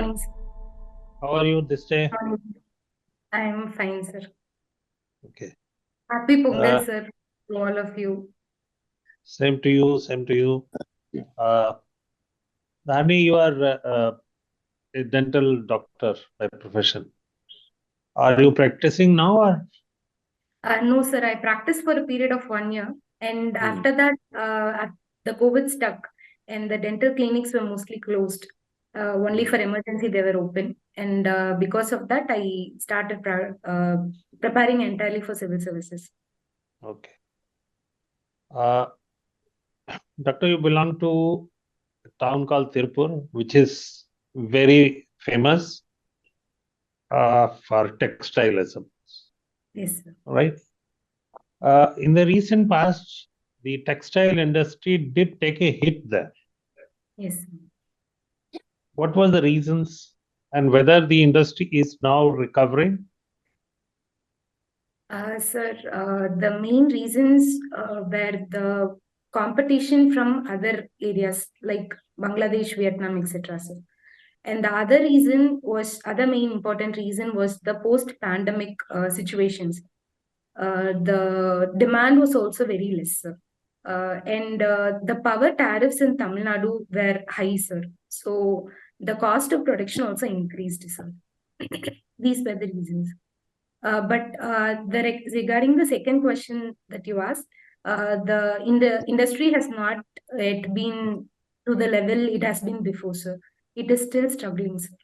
morning, sir. How are you this day? I'm fine, sir. Okay. Happy Pongal, Uh, sir, to all of you. Same to you, same to you. Dharani, you are a dental doctor by profession. Are you practicing now or? No, sir, I practiced for a period of 1 year, and after that, the COVID stuck, and the dental clinics were mostly closed. Only for emergency they were open, and because of that, I started preparing entirely for civil services. Okay. Doctor, you belong to a town called Tirupur, which is very famous for textilism, Yes, sir. right? In the recent past, the textile industry did take a hit there. Yes, sir. What were the reasons and whether the industry is now recovering? Sir, the main reasons were the competition from other areas like Bangladesh, Vietnam, etc. Sir. And the other main important reason was the post-pandemic situations. The demand was also very less, sir. And the power tariffs in Tamil Nadu were high, sir. So the cost of production also increased, sir. These were the reasons. But regarding the second question that you asked, the industry has not yet been to the level it has been before, sir. It is still struggling, sir.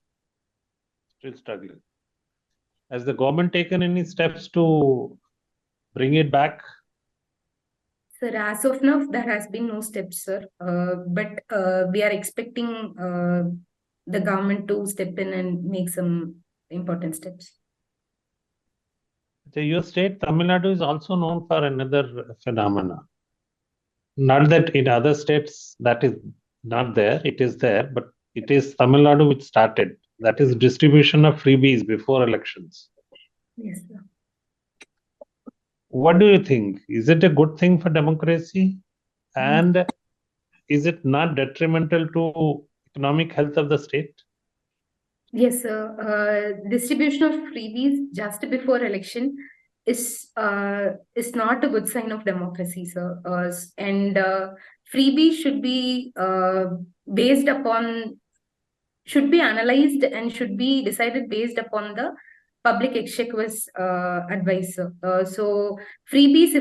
Still struggling. Has the government taken any steps to bring it back? Sir, as of now, there has been no steps, sir. But we are expecting the government to step in and make some important steps. Your state, Tamil Nadu, is also known for another phenomena. Not that in other states that is not there, it is there, but it is Tamil Nadu which started. That is distribution of freebies before elections. Yes, sir. What do you think? Is it a good thing for democracy? And is it not detrimental to economic health of the state? Yes, sir. Distribution of freebies just before election is not a good sign of democracy, sir. And freebies should be analyzed and should be decided based upon the public exchequer's advice, sir. So freebies,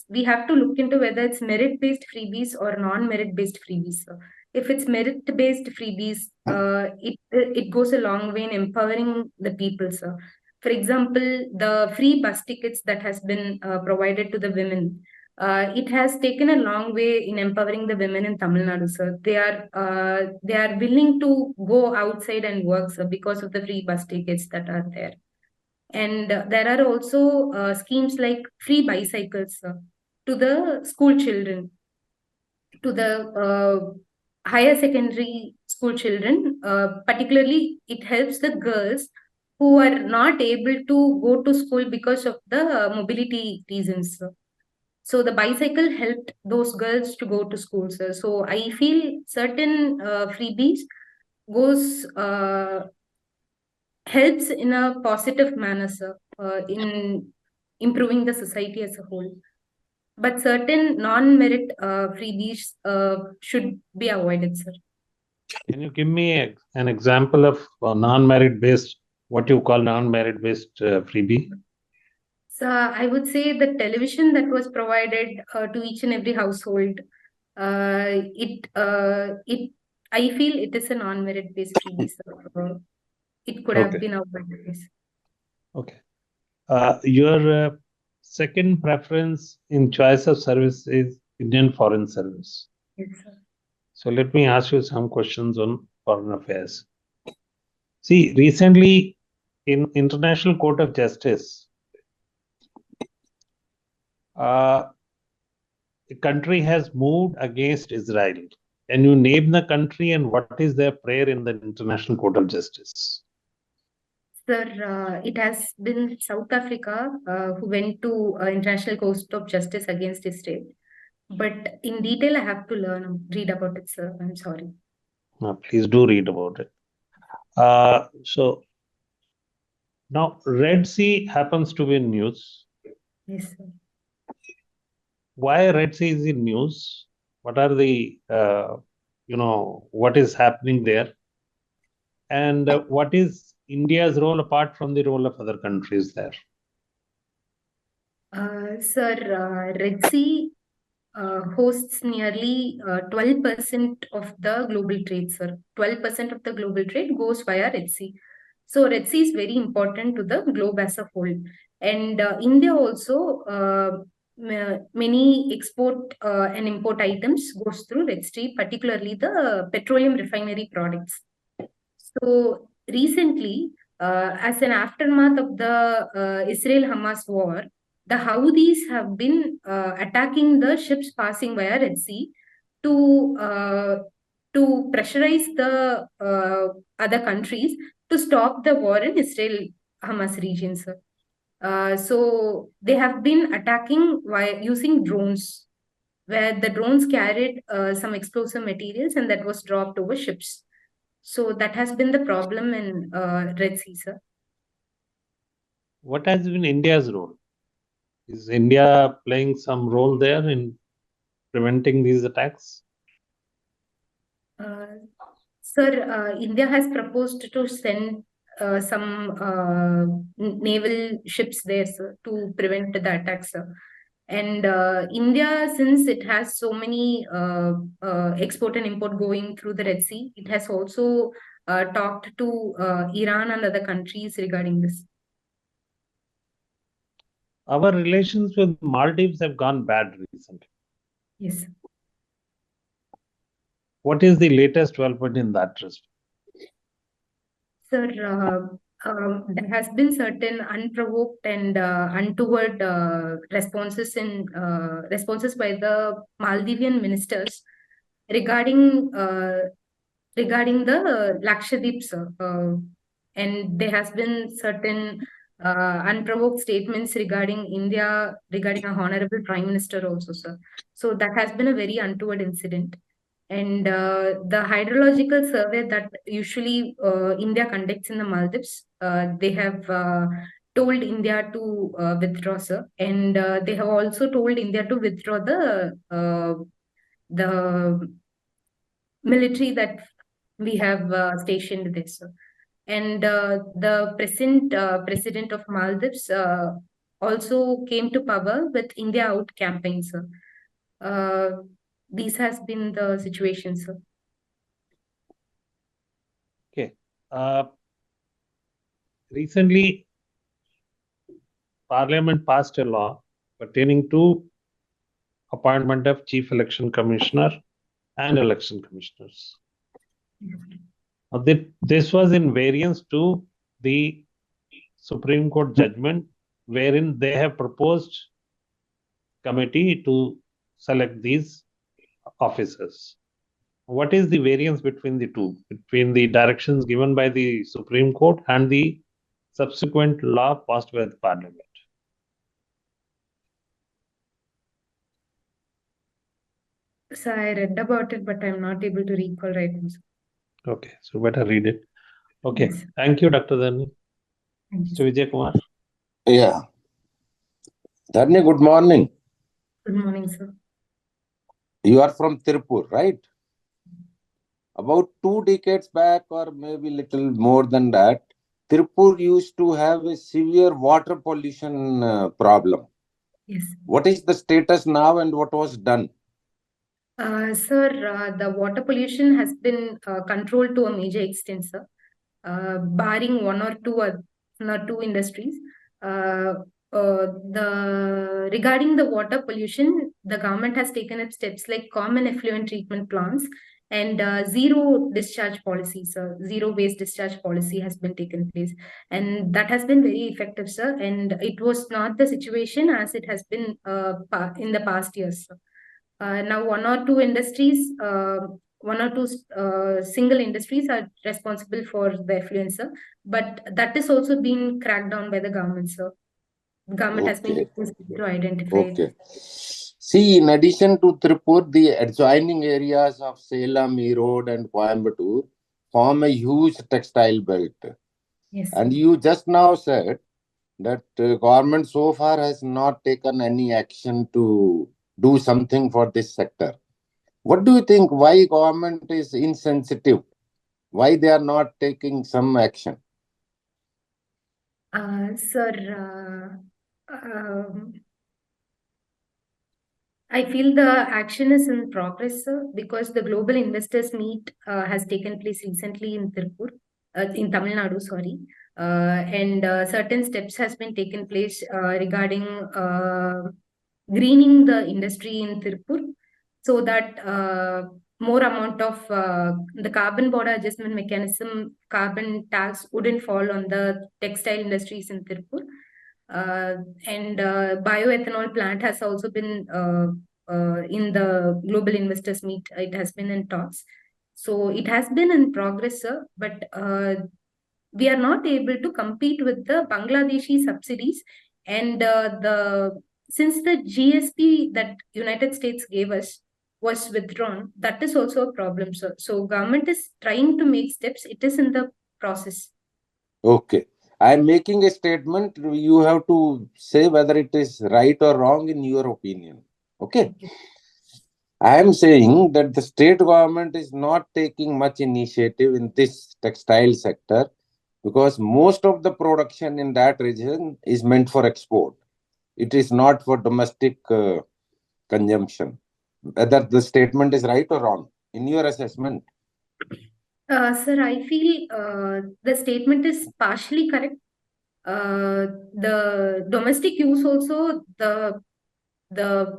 we have to look into whether it's merit-based freebies or non-merit-based freebies, sir. If it's merit-based freebies, it goes a long way in empowering the people, sir. For example, the free bus tickets that has been provided to the women, it has taken a long way in empowering the women in Tamil Nadu, sir. They are willing to go outside and work, sir, because of the free bus tickets that are there. And there are also schemes like free bicycles, sir, to the school children, to the higher secondary school children. Particularly, it helps the girls who are not able to go to school because of the mobility reasons, sir. So the bicycle helped those girls to go to school, sir. So I feel certain freebies goes helps in a positive manner, sir, in improving the society as a whole. But certain non-merit freebies should be avoided, sir. Can you give me an example of non-merit based, what you call non-merit based freebie? So I would say the television that was provided to each and every household, I feel it is a non-merit based freebie, sir. It could have been avoided. Okay. Your second preference in choice of service is Indian Foreign Service. Yes, sir. So let me ask you some questions on foreign affairs. See, recently in International Court of Justice, the country has moved against Israel. Can you name the country and what is their prayer in the International Court of Justice? Sir, it has been South Africa who went to International Court of Justice against Israel. But in detail, I have to read about it, sir. I'm sorry. Please do read about it. So now Red Sea happens to be in news. Yes, sir. Why Red Sea is in news? What are the, what is happening there? And what is India's role apart from the role of other countries there? Sir, Red Sea hosts nearly 12% of the global trade, sir. 12% of the global trade goes via Red Sea. So Red Sea is very important to the globe as a whole. And India also, many export and import items goes through Red Sea, particularly the petroleum refinery products. So recently, as an aftermath of the Israel-Hamas war, the Houthis have been attacking the ships passing via Red Sea to uh, to pressurize the other countries to stop the war in Israel-Hamas region, sir. So they have been attacking while using drones, where the drones carried some explosive materials and that was dropped over ships. So that has been the problem in Red Sea, sir. What has been India's role? Is India playing some role there in preventing these attacks? Sir, India has proposed to send some naval ships there, sir, to prevent the attacks, sir. And India, since it has so many export and import going through the Red Sea, it has also talked to Iran and other countries regarding this. Our relations with Maldives have gone bad recently. Yes. What is the latest development in that respect? Sir, there has been certain unprovoked and untoward responses by the Maldivian ministers regarding regarding the Lakshadweep, sir. And there has been certain unprovoked statements regarding India, regarding a honorable prime minister also, sir. So that has been a very untoward incident. And the hydrological survey that usually India conducts in the Maldives, they have told India to withdraw, sir. And they have also told India to withdraw the military that we have stationed there, sir. And the present president of Maldives also came to power with India Out campaign, sir. This has been the situation, sir. Okay. Recently, Parliament passed a law pertaining to appointment of Chief Election Commissioner and election commissioners. This was in variance to the Supreme Court judgment, wherein they have proposed committee to select these officers. What is the variance between the two, between the directions given by the Supreme Court and the subsequent law passed by the Parliament? So I read about it, but I'm not able to recall right now, sir. Okay, so better read it. Okay, Yes. thank you, Dr. Dharani. Thank Mr. you. Vijay Kumar. Yeah. Dharani, good morning. Good morning, sir. You are from Tirupur, right? About 2 decades back, or maybe little more than that, Tirupur used to have a severe water pollution problem. Yes. What is the status now and what was done? Sir, the water pollution has been controlled to a major extent, sir. Barring one or two industries. Regarding the water pollution, the government has taken up steps like common effluent treatment plants and zero discharge policy, sir. Zero waste discharge policy has been taken place, and that has been very effective, sir. And it was not the situation as it has been in the past years, sir. Now, one or two single industries are responsible for the effluencer, but that is also being cracked down by the government, sir. The government has been Okay. to identify it. Okay. See, in addition to Tirupur, the adjoining areas of Salem, Erode, and Coimbatore form a huge textile belt. Yes, And sir. you just now said that government so far has not taken any action to do something for this sector. What do you think? Why government is insensitive? Why they are not taking some action? Sir, I feel the action is in progress, sir, because the global investors meet has taken place recently in Tirupur, in Tamil Nadu, sorry, and certain steps has been taken place regarding greening the industry in Tirupur, so that more amount of the carbon border adjustment mechanism, carbon tax wouldn't fall on the textile industries in Tirupur. And bioethanol plant has also been in the global investors meet. It has been in talks, so it has been in progress, sir. But we are not able to compete with the Bangladeshi subsidies, and the since the GSP that United States gave us was withdrawn, that is also a problem, sir. So government is trying to make steps. It is in the process. Okay. I am making a statement. You have to say whether it is right or wrong in your opinion. Okay. Okay. I am saying that the state government is not taking much initiative in this textile sector because most of the production in that region is meant for export. It is not for domestic consumption. Whether the statement is right or wrong in your assessment. Sir, I feel the statement is partially correct. The domestic use also, the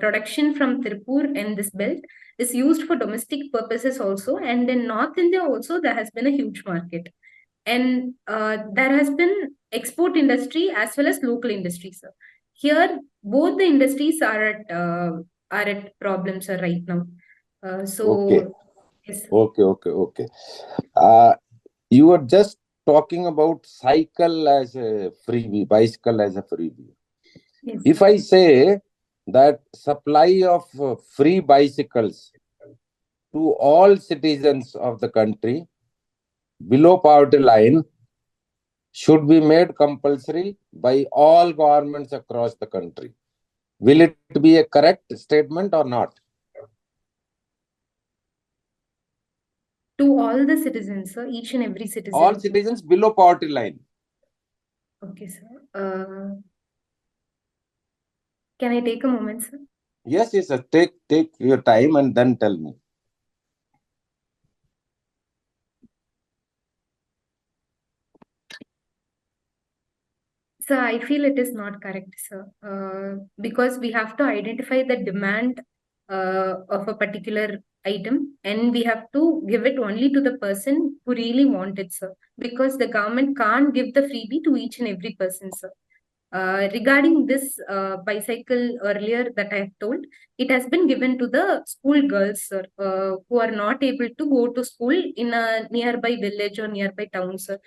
production from Tirupur and this belt is used for domestic purposes also, and in North India also there has been a huge market, and there has been export industry as well as local industry, sir. Here both the industries are at problems, sir, right now. Okay. Yes, sir. Okay. Uh, you were just talking about cycle as a freebie, bicycle as a freebie. Yes, If sir. I say that supply of free bicycles to all citizens of the country below poverty line should be made compulsory by all governments across the country, will it be a correct statement or not? To all the citizens, sir, each and every citizen. All citizens below poverty line. Okay, sir. Can I take a moment, sir? Yes, sir. Take your time and then tell me. So I feel it is not correct, sir, because we have to identify the demand of a particular item, and we have to give it only to the person who really want it, sir. Because the government can't give the freebie to each and every person, sir. Regarding this bicycle earlier that I have told, it has been given to the school girls, sir, who are not able to go to school in a nearby village or nearby town, sir.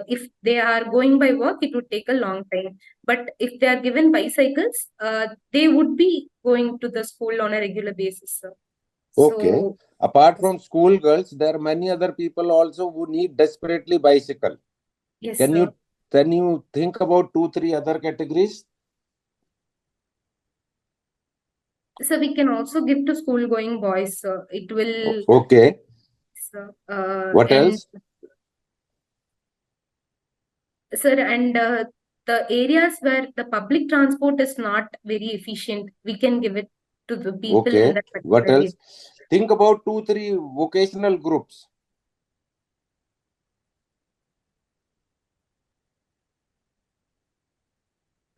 If they are going by work, it would take a long time. But if they are given bicycles, they would be going to the school on a regular basis, sir. Okay. So, Apart from school girls, there are many other people also who need desperately bicycle. yes, Can sir. you think about 2, 3 other categories? So we can also give to school going boys, sir. It will, Okay. sir, What and else? sir, and the areas where the public transport is not very efficient, we can give it to the people in Okay. that What particular area. else? Think about 2, 3 vocational groups.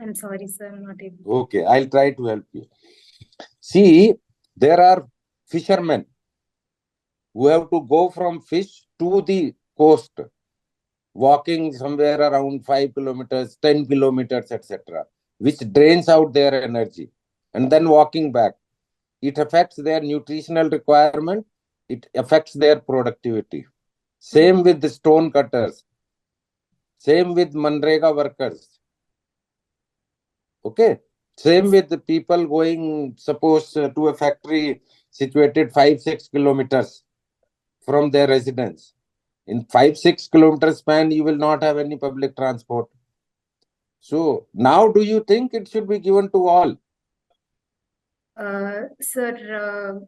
I'm sorry, sir, I'm not able. Okay, I'll try to help you. See, there are fishermen who have to go from fish to the coast, walking somewhere around 5 kilometers, 10 kilometers, etc., which drains out their energy, and then walking back. It affects their nutritional requirement, it affects their productivity. Same with the stone cutters, same with Manrega workers. Okay. Same with the people going, suppose, to a factory situated 5, 6 kilometers from their residence. In 5-6 kilometer span, you will not have any public transport. So now do you think it should be given to all? Sir,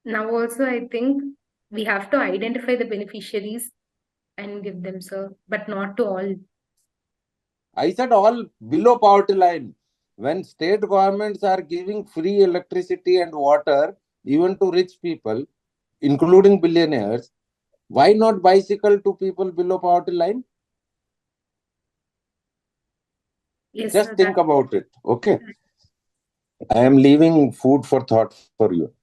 now also I think we have to identify the beneficiaries and give them, sir, but not to all. I said all below poverty line. When state governments are giving free electricity and water even to rich people, including billionaires, why not bicycle to people below poverty line? Yes, Just sir, think about it. Okay. I am leaving food for thought for you.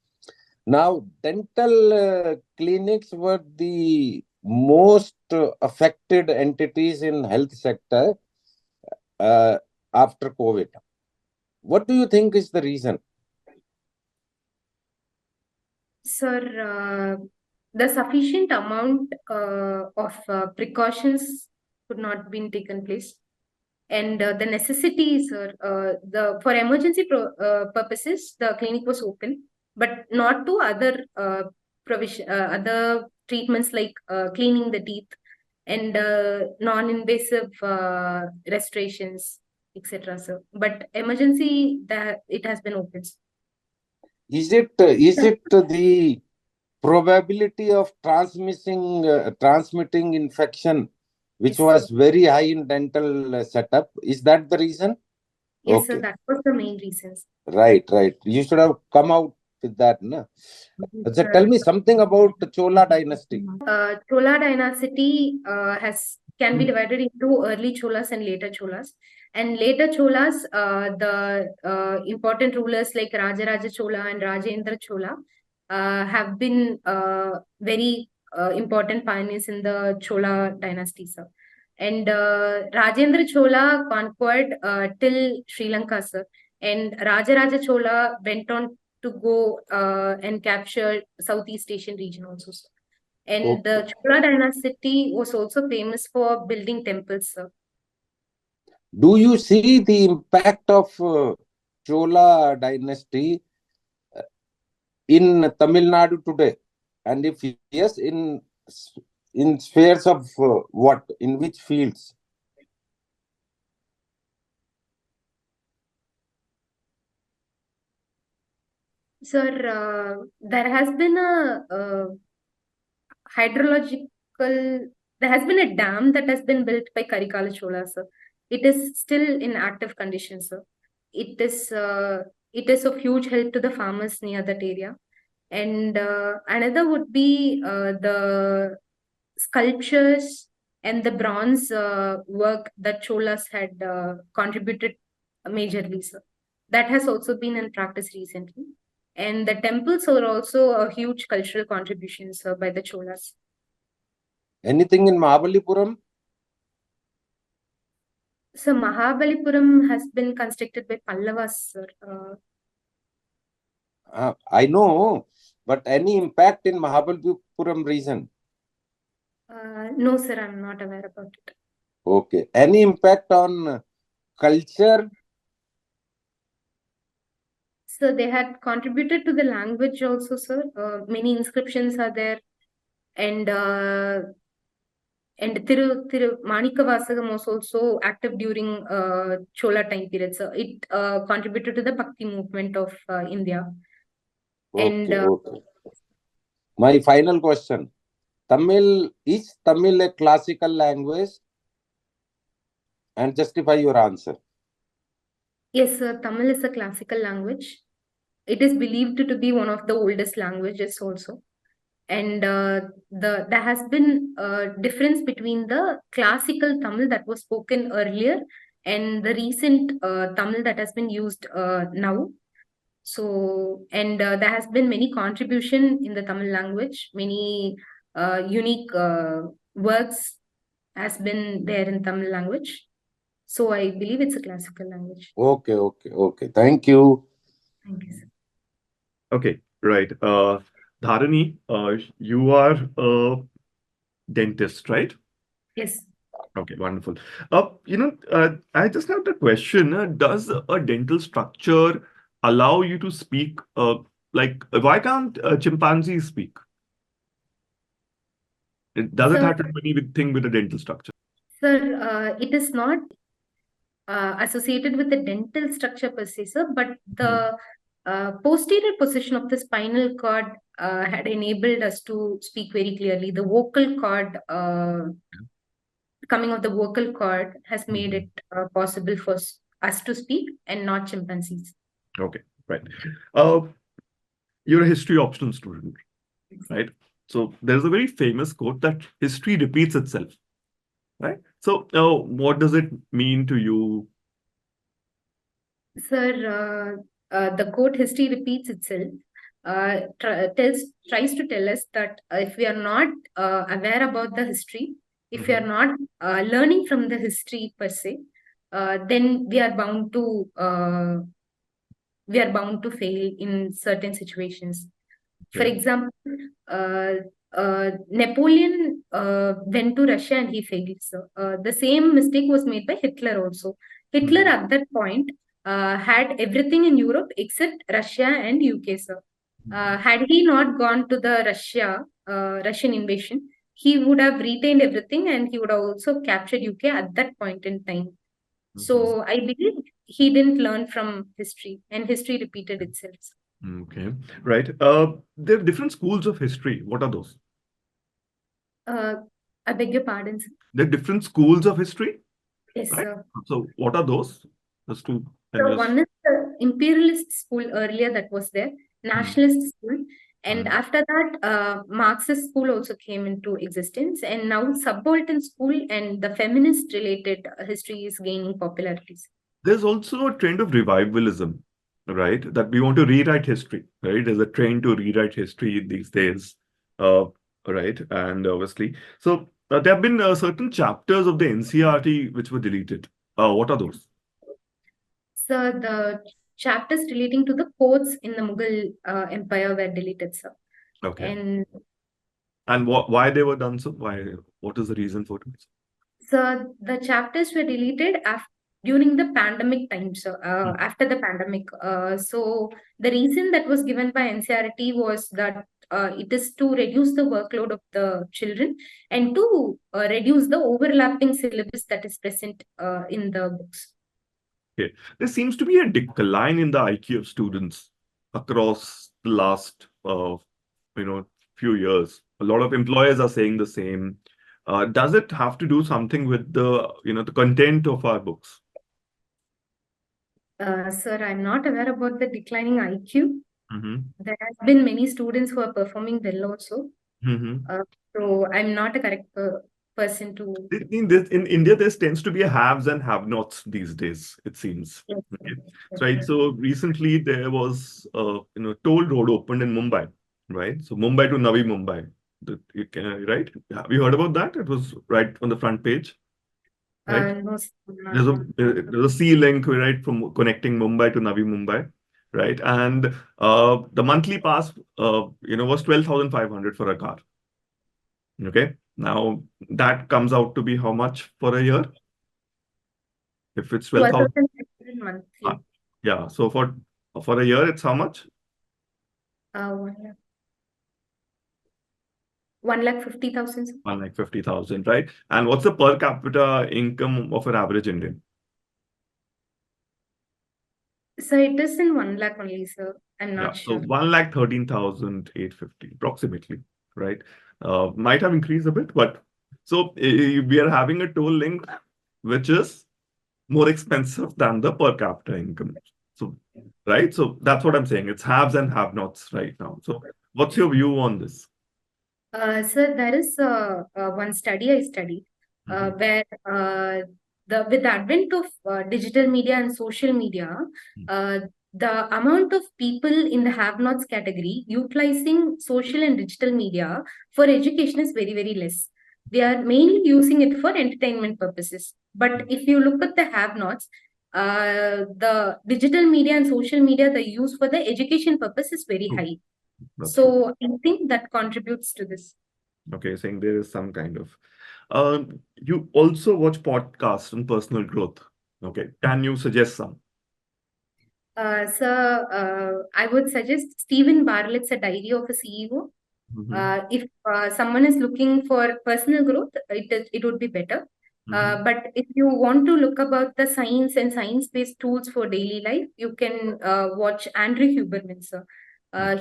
Now, dental clinics were the most affected entities in health sector after COVID. What do you think is the reason? Sir, the sufficient amount of precautions could not been taken place, and the necessity, sir, the for emergency purposes, the clinic was open, but not to other other treatments like cleaning the teeth and non-invasive restorations, etc., sir. But emergency, that it has been opened. Is it the probability of transmitting infection, which Yes, was sir. very high in dental setup? Is that the reason? Yes, sir. Okay, That was the main reasons. right. You should have come out with that, no? Yes, So tell sir. me something about the Chola dynasty. Chola dynasty can be divided into early Cholas and later Cholas. And later Cholas, the important rulers like Rajaraja Chola and Rajendra Chola have been very important pioneers in the Chola dynasty, sir. And Rajendra Chola conquered till Sri Lanka, sir. And Rajaraja Chola went on to go and capture Southeast Asian region also, sir. And the Okay. Chola dynasty was also famous for building temples, sir. Do you see the impact of Chola dynasty in Tamil Nadu today? And if yes, in spheres of what? In which fields? Sir, there has been a hydrological, there has been a dam that has been built by Karikala Chola, sir. It is still in active condition, sir. It is of huge help to the farmers near that area. And another would be the sculptures and the bronze work that Cholas had contributed majorly, sir. That has also been in practice recently. And the temples are also a huge cultural contribution, sir, by the Cholas. Anything in Mahabalipuram? So Mahabalipuram has been constructed by Pallavas, sir. I know, but any impact in Mahabalipuram region? No, sir, I'm not aware about it. Okay. Any impact on culture? So they had contributed to the language also, sir. Many inscriptions are there, and Thiru Manikavasagam was also active during Chola time period. So it contributed to the Bhakti movement of India. And Okay. My final question. Is Tamil a classical language? And justify your answer. yes, sir, Tamil is a classical language. It is believed to be one of the oldest languages also. And there has been a difference between the classical Tamil that was spoken earlier and the recent Tamil that has been used now. So, and there has been many contribution in the Tamil language, many unique words has been there in Tamil language. So I believe it's a classical language. Okay. Thank you. Thank you, sir. Okay, right. Dharani, you are a dentist, right? Yes. Okay, wonderful. I just have the question, does a dental structure allow you to speak, why can't chimpanzees speak? Does it Sir, have to do anything with the dental structure? sir, it is not associated with the dental structure per se, sir, but the posterior position of the spinal cord had enabled us to speak very clearly. The vocal cord, coming of the vocal cord, has made it possible for us to speak and not chimpanzees. Okay, right. You're a history optional student, right? So there's a very famous quote that history repeats itself, right? So what does it mean to you? Sir, the quote "history repeats itself" tries to tell us that if we are not aware about the history, if we are not learning from the history per se, then we are bound to fail in certain situations. For Okay. example, Napoleon went to Russia and he failed. So the same mistake was made by Hitler also. Hitler at that point had everything in Europe except Russia and UK. So had he not gone to the Russian invasion, he would have retained everything and he would have also captured UK at that point in time. So I believe he didn't learn from history, and history repeated itself. Okay, right. There are different schools of history. What are those? I beg your pardon, sir. There are different schools of history, Yes, right? sir. So what are those? Just to So one is the imperialist school earlier that was there, nationalist school, and after that, Marxist school also came into existence, and now subaltern school and the feminist related history is gaining popularity. There's also a trend of revivalism, right? That we want to rewrite history, right? There's a trend to rewrite history these days, right? And obviously, so there have been certain chapters of the NCERT which were deleted. What are those? So the chapters relating to the courts in the Mughal Empire were deleted, sir. Okay. And why they were done so? Why? What is the reason for it? So the chapters were deleted during the pandemic time, so after the pandemic. So the reason that was given by NCERT was that it is to reduce the workload of the children and to reduce the overlapping syllabus that is present in the books. Okay. There seems to be a decline in the IQ of students across the last, few years. A lot of employers are saying the same. Does it have to do something with the content of our books? Sir, I'm not aware about the declining IQ. Mm-hmm. There have been many students who are performing well also. Mm-hmm. So I'm not a correct person to. In India, there tends to be a haves and have-nots these days, it seems. Yes, Okay. yes, Right. So recently there was toll road opened in Mumbai, right? So Mumbai to Navi Mumbai. Right? Have you heard about that? It was right on the front page. Right? No, sir, There's a sea link, right, from connecting Mumbai to Navi Mumbai, right? And the monthly pass, was 12,500 for a car. Okay. Now that comes out to be how much for a year? If it's 12,000, 12,500 monthly. yeah. So for a year, it's how much? 1,50,000. 1,50,000, right? And what's the per capita income of an average Indian? So it is in 1 lakh only, sir. I'm Yeah, not so sure. 1,13,850 approximately, right? Might have increased a bit, but so we are having a toll link which is more expensive than the per capita income. So, right? So that's what I'm saying. It's haves and have-nots right now. So what's your view on this? Sir, there is one study I studied where with the advent of digital media and social media, the amount of people in the have-nots category utilizing social and digital media for education is very, very less. They are mainly using it for entertainment purposes. But if you look at the have-nots, the digital media and social media, the use for the education purpose is very high. That's So I think that contributes to this. okay, saying there is some kind of. You also watch podcasts on personal growth. Okay, can you suggest some? I would suggest Stephen Bartlett's A Diary of a CEO. If someone is looking for personal growth, it would be better. But if you want to look about the science and science-based tools for daily life, you can watch Andrew Huberman, sir.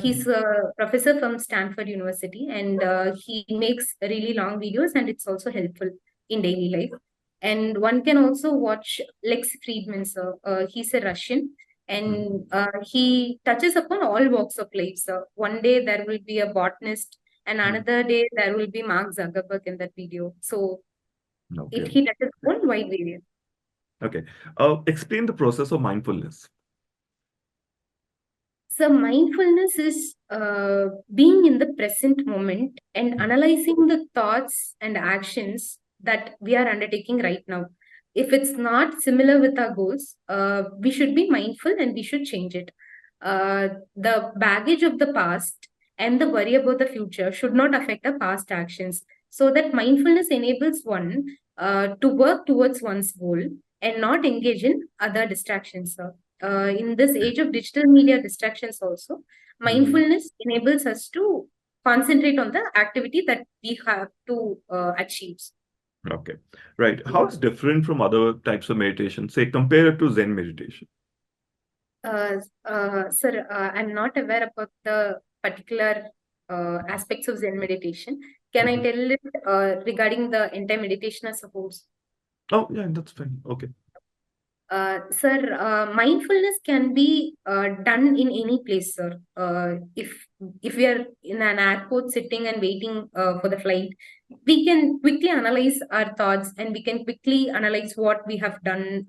He's a professor from Stanford University, and he makes really long videos, and it's also helpful in daily life. And one can also watch Lex Friedman, sir. He's a Russian, and he touches upon all walks of life. So one day there will be a botanist, and another day there will be Mark Zuckerberg in that video. So he touches upon wide variety. Okay. Explain the process of mindfulness. So mindfulness is being in the present moment and analyzing the thoughts and actions that we are undertaking right now. If it's not similar with our goals, we should be mindful and we should change it. The baggage of the past and the worry about the future should not affect our past actions. So that mindfulness enables one to work towards one's goal and not engage in other distractions. In this age of digital media distractions also, mindfulness enables us to concentrate on the activity that we have to achieve. Okay, right. How is different from other types of meditation? Say, compare it to Zen meditation. Sir, I'm not aware about the particular aspects of Zen meditation. Can I tell it regarding the entire meditation as a whole? Oh, yeah, that's fine. Okay. Sir, mindfulness can be done in any place, sir. If we are in an airport sitting and waiting for the flight, we can quickly analyze our thoughts and we can quickly analyze what we have done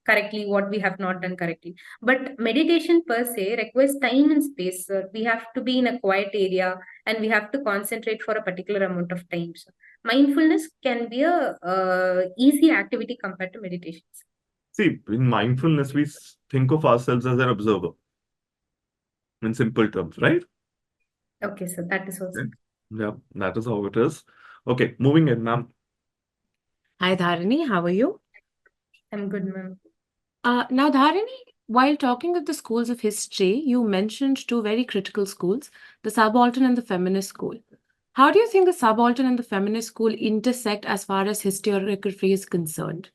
correctly, what we have not done correctly. But meditation per se requires time and space, sir. We have to be in a quiet area and we have to concentrate for a particular amount of time, sir. Mindfulness can be a easy activity compared to meditation. See, in mindfulness, we think of ourselves as an observer in simple terms, right? Okay, so that is also. Yeah, that is how it is. Okay, moving in, ma'am. Hi, Dharani. How are you? I'm good, ma'am. Now, Dharani, while talking of the schools of history, you mentioned two very critical schools, the subaltern and the feminist school. How do you think the subaltern and the feminist school intersect as far as historiography is concerned?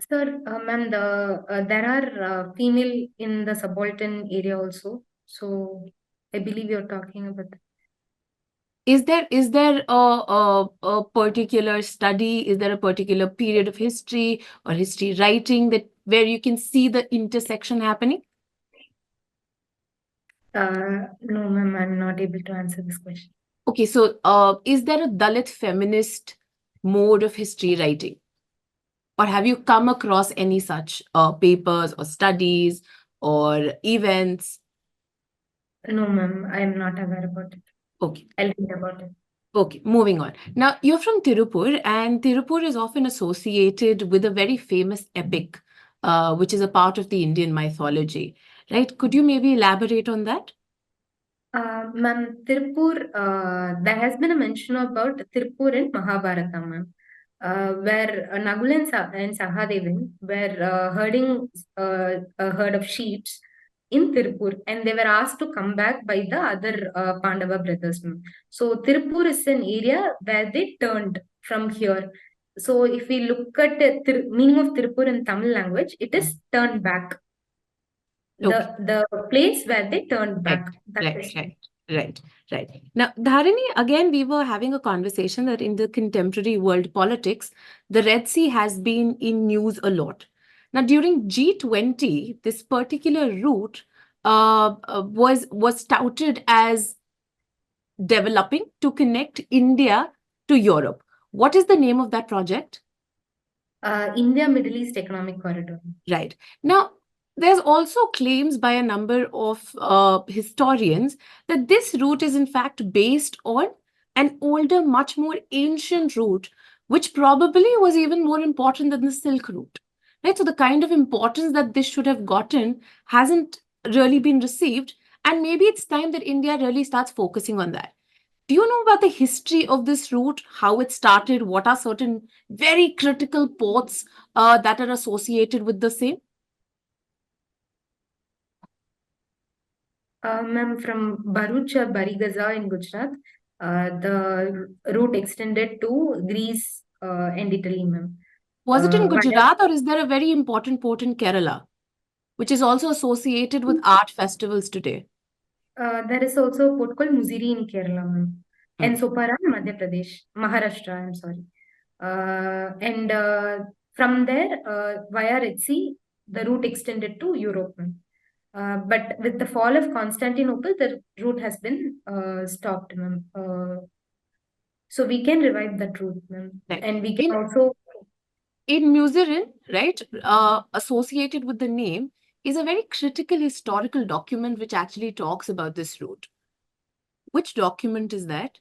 Sir, ma'am, there are female in the subaltern area also. So I believe you're talking about that. Is there a particular study? Is there a particular period of history or history writing that where you can see the intersection happening? No, ma'am, I'm not able to answer this question. Okay, so is there a Dalit feminist mode of history writing? Or have you come across any such papers or studies or events? No, ma'am, I'm not aware about it. Okay. I'll read about it. Okay, moving on. Now, you're from Tirupur, and Tirupur is often associated with a very famous epic, which is a part of the Indian mythology, right? Could you maybe elaborate on that? Ma'am, Tirupur, there has been a mention about Tirupur in Mahabharata, ma'am, where Nagul and Sahadevan were herding a herd of sheep in Tirupur, and they were asked to come back by the other Pandava brothers, ma'am. So Tirupur is an area where they turned from here. So if we look at the meaning of Tirupur in Tamil language, it is turned back. The place where they turned back. Right. Now, Dharani, again, we were having a conversation that in the contemporary world politics, the Red Sea has been in news a lot. Now, during G20, this particular route was touted as developing to connect India to Europe. What is the name of that project? India Middle East Economic Corridor. Right. Now, there's also claims by a number of historians that this route is in fact based on an older, much more ancient route, which probably was even more important than the Silk Route. Right? So the kind of importance that this should have gotten hasn't really been received. And maybe it's time that India really starts focusing on that. Do you know about the history of this route, how it started, what are certain very critical ports that are associated with the same? Ma'am, from Bharuch or Barigaza in Gujarat, the route extended to Greece and Italy, ma'am. Was it in Via- Gujarat, or is there a very important port in Kerala, which is also associated with art festivals today? there is also a port called Muziri in Kerala, ma'am. And Sopara in Madhya Pradesh, Maharashtra, I'm sorry. And from there, via Red Sea, the route extended to Europe, ma'am. But with the fall of Constantinople, the route has been stopped, ma'am. So we can revive that route, ma'am. Right. And we can also... In Muzirin, right, associated with the name, is a very critical historical document which actually talks about this route. Which document is that?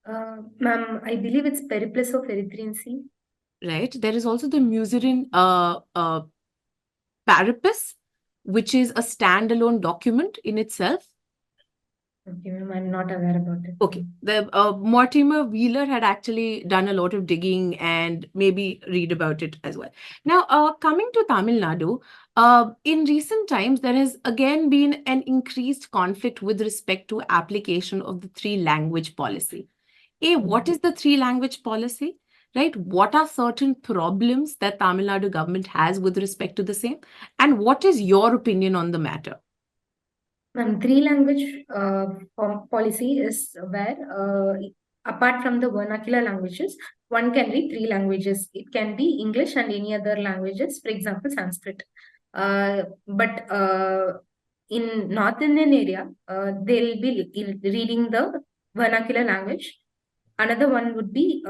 Ma'am, I believe it's Periplus of Erythraean Sea. Right. There is also the Muzirin Parapus, which is a standalone document in itself. Okay, ma'am, I'm not aware about it. Okay, the Mortimer Wheeler had actually done a lot of digging and maybe read about it as well. Now, coming to Tamil Nadu, in recent times, there has again been an increased conflict with respect to application of the three-language policy. What is the three-language policy? Right? What are certain problems that Tamil Nadu government has with respect to the same? And what is your opinion on the matter? Ma'am, three-language policy is where, apart from the vernacular languages, one can read three languages. It can be English and any other languages, for example, Sanskrit. But in North Indian area, they'll be reading the vernacular language. Another one would be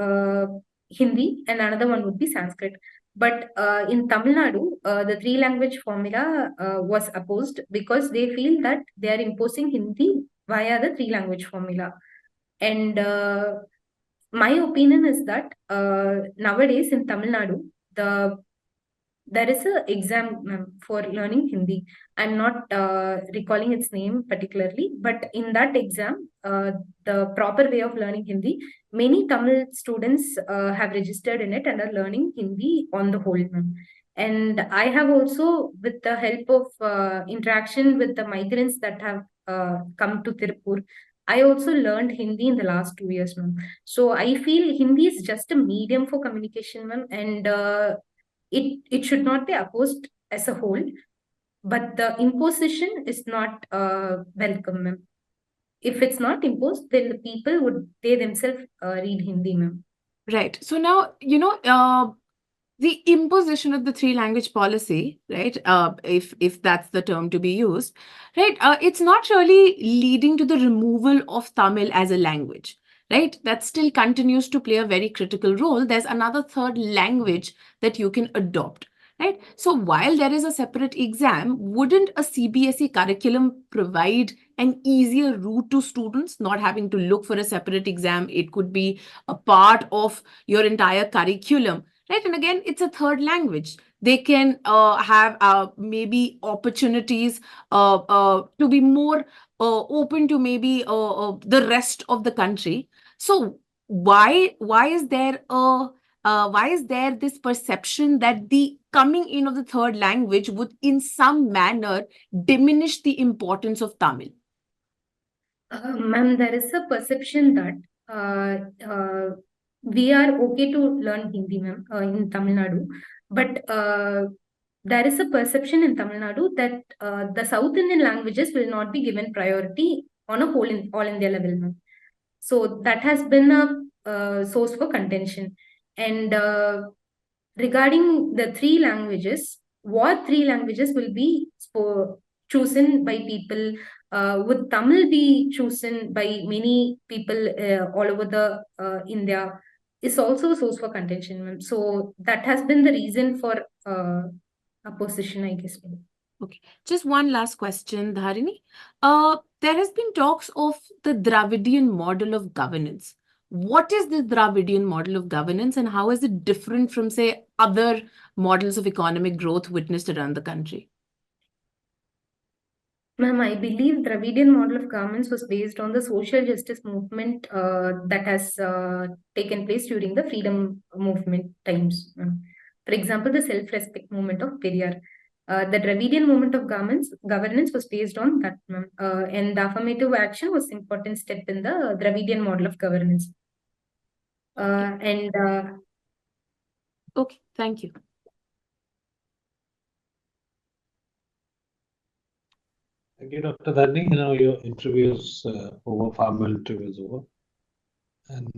Hindi, and another one would be Sanskrit. But in Tamil Nadu, the three-language formula was opposed because they feel that they are imposing Hindi via the three-language formula. And my opinion is that nowadays in Tamil Nadu, there is an exam for learning Hindi. I'm not recalling its name particularly, but in that exam, the proper way of learning Hindi, many Tamil students have registered in it and are learning Hindi on the whole. And I have also, with the help of interaction with the migrants that have come to Tirupur, I also learned Hindi in the last 2 years, ma'am. So I feel Hindi is just a medium for communication, ma'am, and it should not be opposed as a whole, but the imposition is not welcome, ma'am. If it's not imposed, then the people would they themselves read Hindi, ma'am. Right. So now, the imposition of the three-language policy, right? If that's the term to be used, right? It's not really leading to the removal of Tamil as a language, right? That still continues to play a very critical role. There's another third language that you can adopt, right? So while there is a separate exam, wouldn't a CBSE curriculum provide an easier route to students, not having to look for a separate exam? It could be a part of your entire curriculum. Right. And again, it's a third language. They can have maybe opportunities to be more open to maybe the rest of the country. So why is there this perception that the coming in of the third language would in some manner diminish the importance of Tamil? Ma'am, there is a perception that we are okay to learn Hindi, ma'am, in Tamil Nadu. But there is a perception in Tamil Nadu that the South Indian languages will not be given priority on a whole all India level, ma'am. So that has been a source for contention. And regarding the three languages, what three languages will be chosen by people? Would Tamil be chosen by many people all over the India? Is also a source for contention, ma'am. So that has been the reason for opposition, I guess. Okay, just one last question, Dharini. There has been talks of the Dravidian model of governance. What is the Dravidian model of governance, and how is it different from, say, other models of economic growth witnessed around the country? Ma'am, I believe Dravidian model of governance was based on the social justice movement that has taken place during the freedom movement times. For example, the self-respect movement of Periyar. The Dravidian movement of governance was based on that, and the affirmative action was an important step in the Dravidian model of governance. Okay, thank you. Thank you, Dr. Dharani. Now your interviews over, formal interviews over. And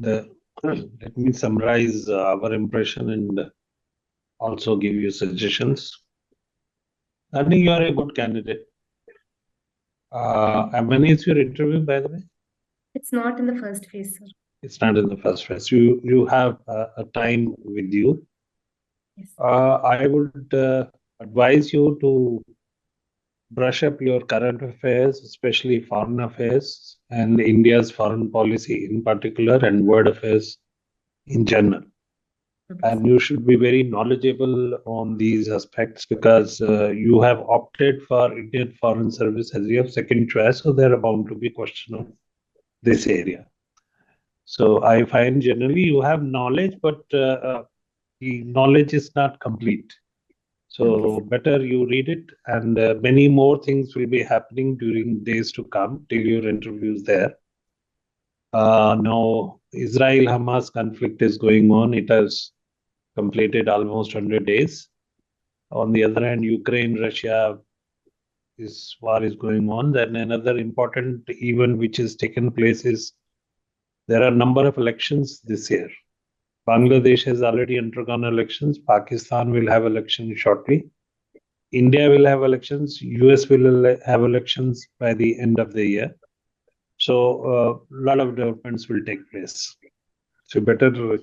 let me summarize our impression and also give you suggestions. Dharani, you are a good candidate. And when is your interview, by the way? It's not in the first phase, sir. It's not in the first phase. You have a time with you. Yes. I would advise you to brush up your current affairs, especially foreign affairs and India's foreign policy in particular, and world affairs in general. Okay. And you should be very knowledgeable on these aspects because you have opted for Indian Foreign Service as your second choice, so there are bound to be questions of this area. So I find generally you have knowledge, but the knowledge is not complete. So better you read it, and many more things will be happening during days to come till your interviews there. Now, Israel-Hamas conflict is going on. It has completed almost 100 days. On the other hand, Ukraine-Russia war is going on. Then another important event which has taken place is there are a number of elections this year. Bangladesh has already undergone elections. Pakistan will have elections shortly. India will have elections. US will have elections by the end of the year. So a lot of developments will take place. So better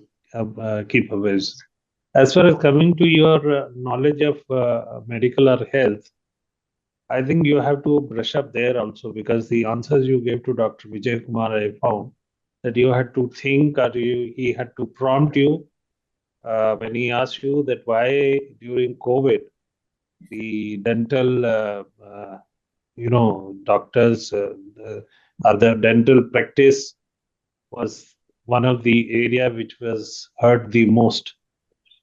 keep aware. As far as coming to your knowledge of medical or health, I think you have to brush up there also, because the answers you gave to Dr. Vijay Kumar, I found that you had to think, or he had to prompt you when he asked you that why during COVID, the dental, doctors, or the dental practice was one of the area which was hurt the most.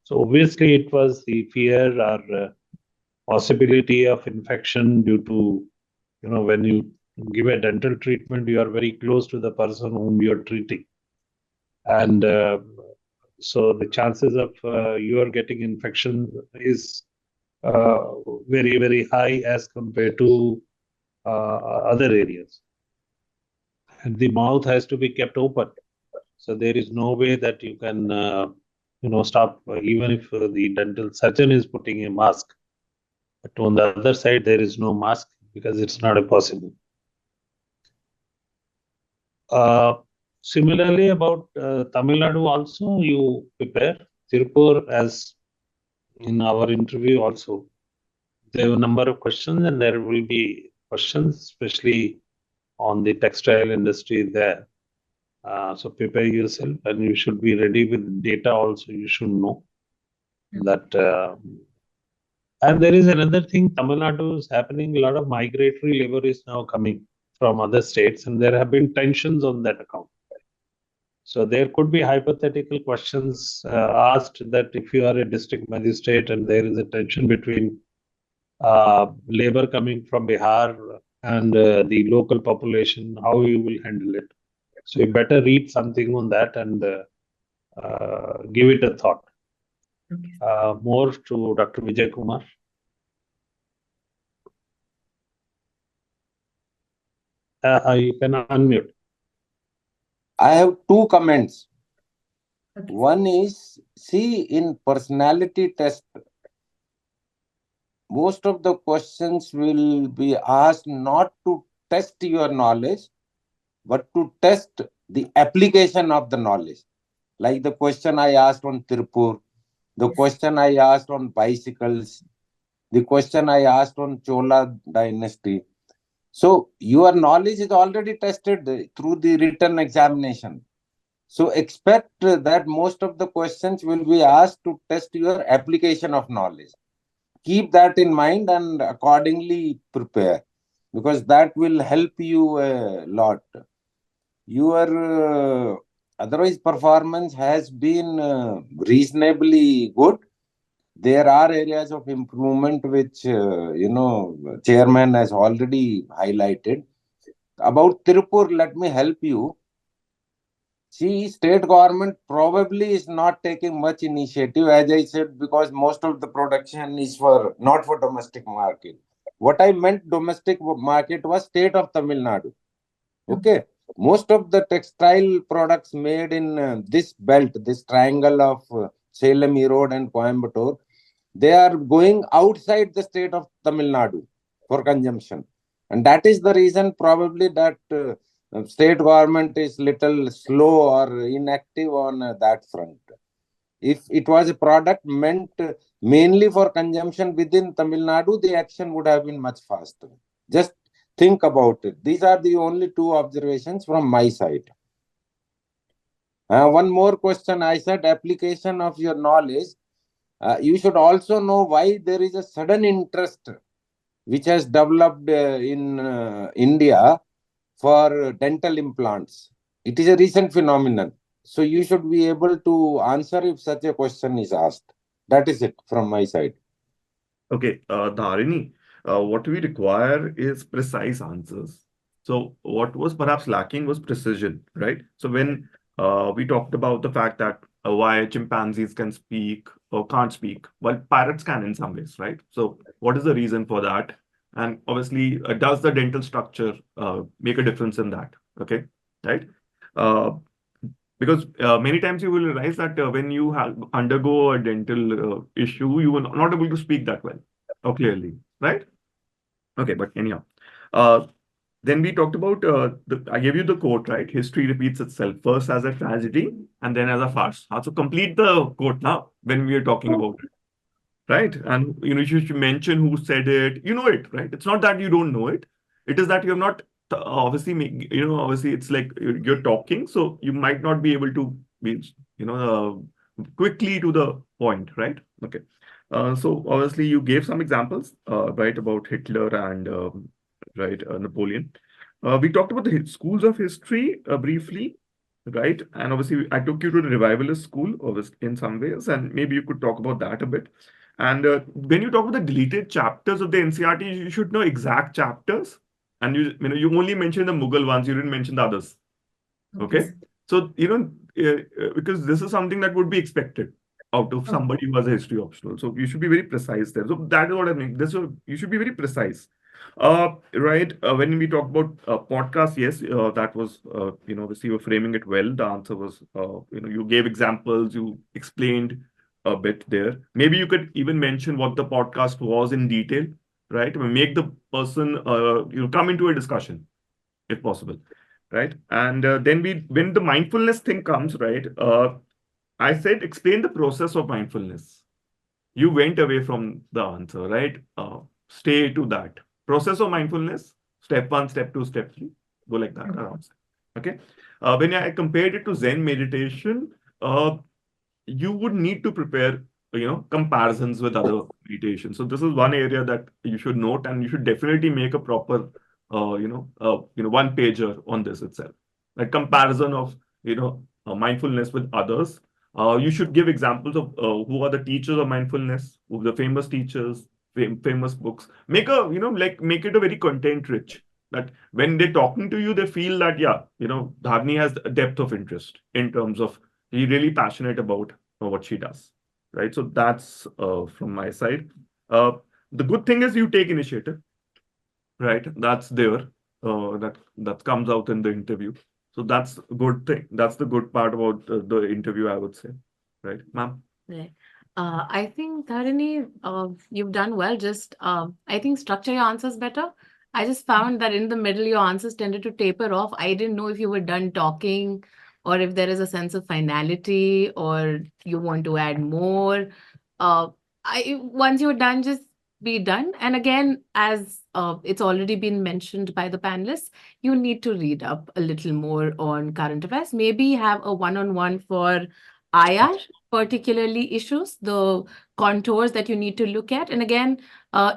So obviously it was the fear or possibility of infection due to, when you give a dental treatment, you are very close to the person whom you are treating. And so the chances of you are getting infection is very, very high as compared to other areas. And the mouth has to be kept open. So there is no way that you can, stop, even if the dental surgeon is putting a mask. But on the other side, there is no mask because it's not possible. Similarly, about Tamil Nadu also, you prepare. Tirupur, as in our interview also, there are a number of questions, and there will be questions, especially on the textile industry there. So prepare yourself, and you should be ready with data also. You should know that. And there is another thing, Tamil Nadu is happening, a lot of migratory labor is now coming from other states, and there have been tensions on that account. So there could be hypothetical questions asked that if you are a district magistrate and there is a tension between labor coming from Bihar and the local population, how you will handle it. So you better read something on that and give it a thought. More to Dr. Vijay Kumar. You can unmute. I have two comments. One is, see, in personality test, most of the questions will be asked not to test your knowledge, but to test the application of the knowledge. Like the question I asked on Tirupur, the question I asked on bicycles, the question I asked on Chola dynasty. So your knowledge is already tested through the written examination. So expect that most of the questions will be asked to test your application of knowledge. Keep that in mind and accordingly prepare, because that will help you a lot. Your otherwise performance has been reasonably good, there are areas of improvement which, chairman has already highlighted. About Tirupur, let me help you. See, state government probably is not taking much initiative, as I said, because most of the production is for not for domestic market. What I meant domestic market was state of Tamil Nadu. Okay, most of the textile products made in this belt, this triangle of Salem, Erode, and Coimbatore, they are going outside the state of Tamil Nadu for consumption, and that is the reason probably that state government is little slow or inactive on that front. If it was a product meant mainly for consumption within Tamil Nadu, the action would have been much faster. Just think about it. These are the only two observations from my side. One more question. I said application of your knowledge. You should also know why there is a sudden interest which has developed in India for dental implants. It is a recent phenomenon. So you should be able to answer if such a question is asked. That is it from my side. Okay, Dharani, what we require is precise answers. So what was perhaps lacking was precision, right? So when we talked about the fact that why chimpanzees can speak or can't speak, well, parrots can in some ways, right? So what is the reason for that? And obviously, does the dental structure make a difference in that? Okay, right? Because many times you will realize that when you undergo a dental issue, you will not able to speak that well or clearly, right? Okay, but anyhow, then we talked about I gave you the quote, right? History repeats itself first as a tragedy and then as a farce. So complete the quote now when we are talking about it, right? And you should mention who said it. You know it, right? It's not that you don't know it. It is that you have not obviously obviously it's like you're talking, so you might not be able to be quickly to the point, right? Okay. So obviously you gave some examples, right, about Hitler and right, Napoleon. We talked about the schools of history briefly, right? And obviously I took you to the revivalist school, obviously, in some ways, and maybe you could talk about that a bit. And when you talk about the deleted chapters of the NCERT, you should know exact chapters. And you only mentioned the Mughal ones, you didn't mention the others. Okay. So, because this is something that would be expected out of somebody who has a history optional. So you should be very precise there. So that is what I mean. You should be very precise. Right. When we talk about podcast, yes, that was, obviously you were framing it well. The answer was, you gave examples, you explained a bit there. Maybe you could even mention what the podcast was in detail, right? Make the person, come into a discussion if possible, right? And then when the mindfulness thing comes, right? I said, explain the process of mindfulness. You went away from the answer, right? Stay to that. Process of mindfulness, step 1, step 2, step 3, go like that around. Okay. When I compared it to Zen meditation, you would need to prepare, comparisons with other meditations. So this is one area that you should note, and you should definitely make a proper, one pager on this itself. Like comparison of, mindfulness with others. You should give examples of who are the teachers of mindfulness, who are the famous teachers, famous books. Make make it a very content rich. That when they're talking to you, they feel that, yeah, Dharani has a depth of interest in terms of he's really passionate about what she does, right? So that's from my side. The good thing is you take initiative, right? That's there. That comes out in the interview. So that's a good thing. That's the good part about the interview, I would say, right, ma'am? Right. I think, Dharani, you've done well. Just, I think structure your answers better. I just found that in the middle, your answers tended to taper off. I didn't know if you were done talking or if there is a sense of finality or you want to add more. Once you're done, just be done. And again, as it's already been mentioned by the panelists, you need to read up a little more on current affairs. Maybe have a one-on-one for IR, particularly issues, the contours that you need to look at. And again,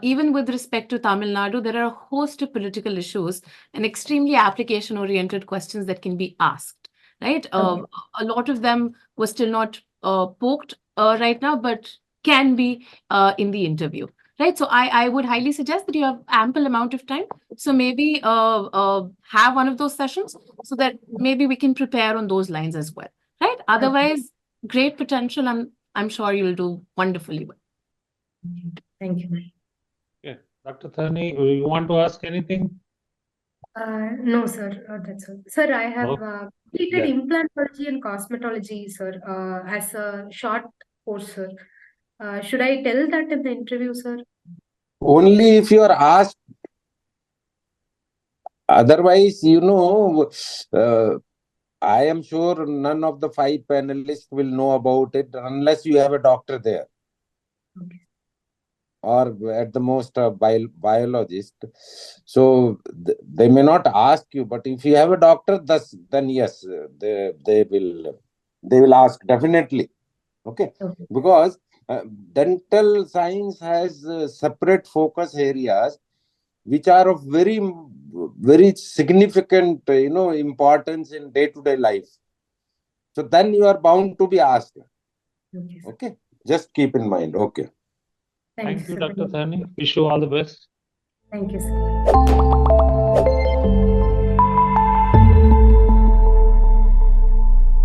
even with respect to Tamil Nadu, there are a host of political issues and extremely application-oriented questions that can be asked, right? A lot of them were still not poked right now, but can be in the interview, right? So I would highly suggest that you have ample amount of time. So maybe have one of those sessions so that maybe we can prepare on those lines as well, right? Otherwise, great potential. I'm sure you'll do wonderfully well. Thank you. Okay. Dr. Dharani, you want to ask anything? No, sir. That's all. Sir, I have completed Yeah. implantology and cosmetology, sir, as a short course, sir. Should I tell that in the interview, sir? Only if you are asked. Otherwise, I am sure none of the 5 panelists will know about it unless you have a doctor there. Okay. Or at the most a biologist. So they may not ask you, but if you have a doctor, then yes, they will ask definitely. Okay, Okay. because dental science has separate focus areas which are of very, very significant, importance in day-to-day life. So then you are bound to be asked. Okay, sir. Okay, just keep in mind. Okay. Thank you, Thank you, sir. Dr. Dharani. Wish you all the best. Thank you, sir.